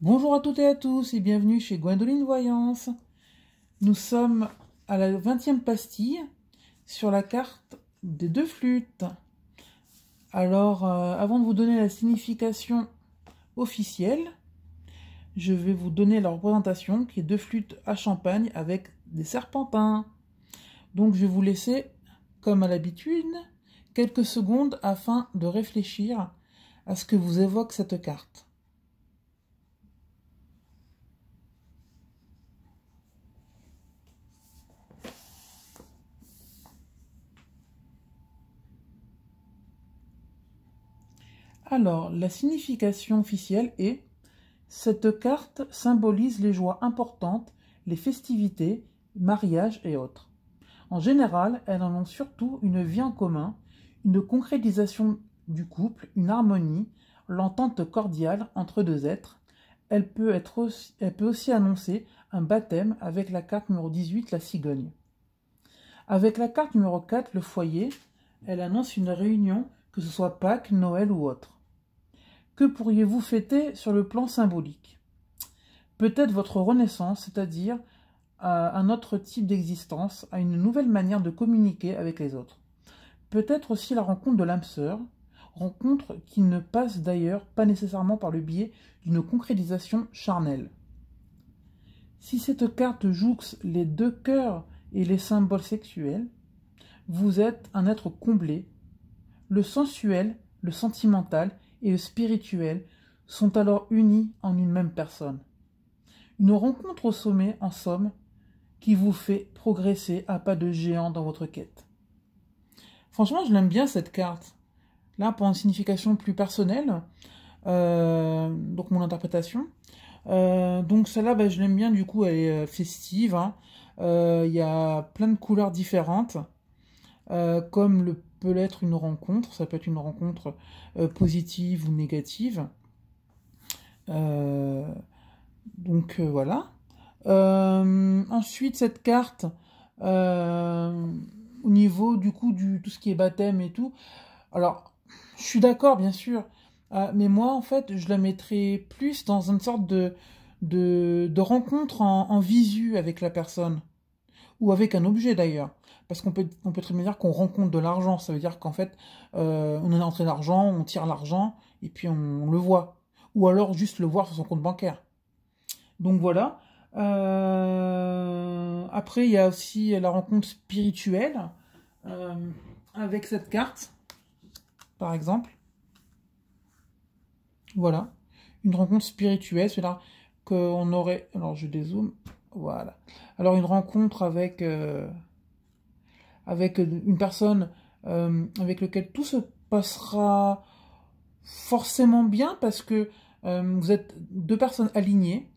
Bonjour à toutes et à tous et bienvenue chez Gwendoline Voyance. Nous sommes à la 20e pastille sur la carte des deux flûtes. Alors, avant de vous donner la signification officielle, je vais vous donner la représentation qui est deux flûtes à champagne avec des serpentins. Donc je vais vous laisser, comme à l'habitude, quelques secondes afin de réfléchir à ce que vous évoque cette carte. Alors, la signification officielle est: cette carte symbolise les joies importantes, les festivités, mariages et autres. En général, elle annonce surtout une vie en commun, une concrétisation du couple, une harmonie, l'entente cordiale entre deux êtres. Elle peut aussi annoncer un baptême avec la carte numéro 18, la cigogne. Avec la carte numéro 4, le foyer, elle annonce une réunion, que ce soit Pâques, Noël ou autre. Que pourriez-vous fêter sur le plan symbolique? Peut-être votre renaissance, c'est-à-dire à un autre type d'existence, à une nouvelle manière de communiquer avec les autres. Peut-être aussi la rencontre de l'âme sœur, rencontre qui ne passe d'ailleurs pas nécessairement par le biais d'une concrétisation charnelle. Si cette carte jouxte les deux cœurs et les symboles sexuels, vous êtes un être comblé. Le sensuel, le sentimental et le spirituel sont alors unis en une même personne. Une rencontre au sommet, en somme, qui vous fait progresser à pas de géant dans votre quête. Franchement, je l'aime bien cette carte. Là, pour une signification plus personnelle, donc mon interprétation. Donc celle-là, je l'aime bien, du coup, elle est festive. Il y a plein de couleurs différentes, comme peut l'être une rencontre. Ça peut être une rencontre positive ou négative. Voilà. Ensuite, cette carte, au niveau du coup tout ce qui est baptême et tout, alors je suis d'accord bien sûr, mais moi en fait je la mettrais plus dans une sorte de rencontre en visu avec la personne, ou avec un objet d'ailleurs. Parce qu'on peut très bien dire qu'on rencontre de l'argent, ça veut dire qu'en fait on a entré l'argent, on tire l'argent et puis on le voit. Ou alors juste le voir sur son compte bancaire. Donc voilà. Après, il y a aussi la rencontre spirituelle avec cette carte, par exemple. Voilà. Une rencontre spirituelle, c'est-à-dire qu'on aurait... Alors, je dézoome. Voilà. Alors, une rencontre avec une personne avec laquelle tout se passera forcément bien parce que vous êtes deux personnes alignées.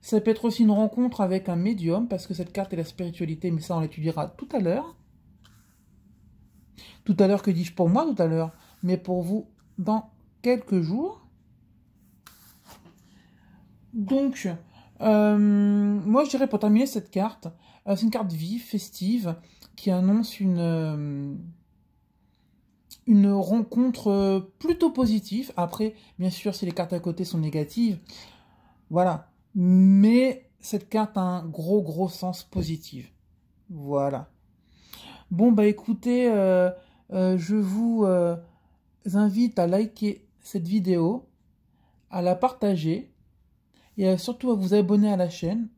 Ça peut être aussi une rencontre avec un médium, parce que cette carte est la spiritualité, mais ça on l'étudiera tout à l'heure. Tout à l'heure, que dis-je pour moi tout à l'heure? Mais pour vous, dans quelques jours. Donc, moi je dirais pour terminer cette carte, c'est une carte vive, festive, qui annonce une rencontre plutôt positive. Après, bien sûr, si les cartes à côté sont négatives, voilà. Mais cette carte a un gros sens positif. Voilà. Bon, bah écoutez, je vous invite à liker cette vidéo, à la partager, et surtout à vous abonner à la chaîne.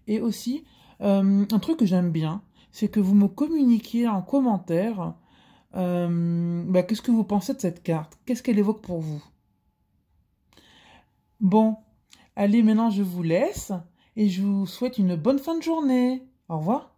Et aussi, un truc que j'aime bien, c'est que vous me communiquiez en commentaire qu'est-ce que vous pensez de cette carte? Qu'est-ce qu'elle évoque pour vous? Bon, allez, maintenant je vous laisse et je vous souhaite une bonne fin de journée. Au revoir.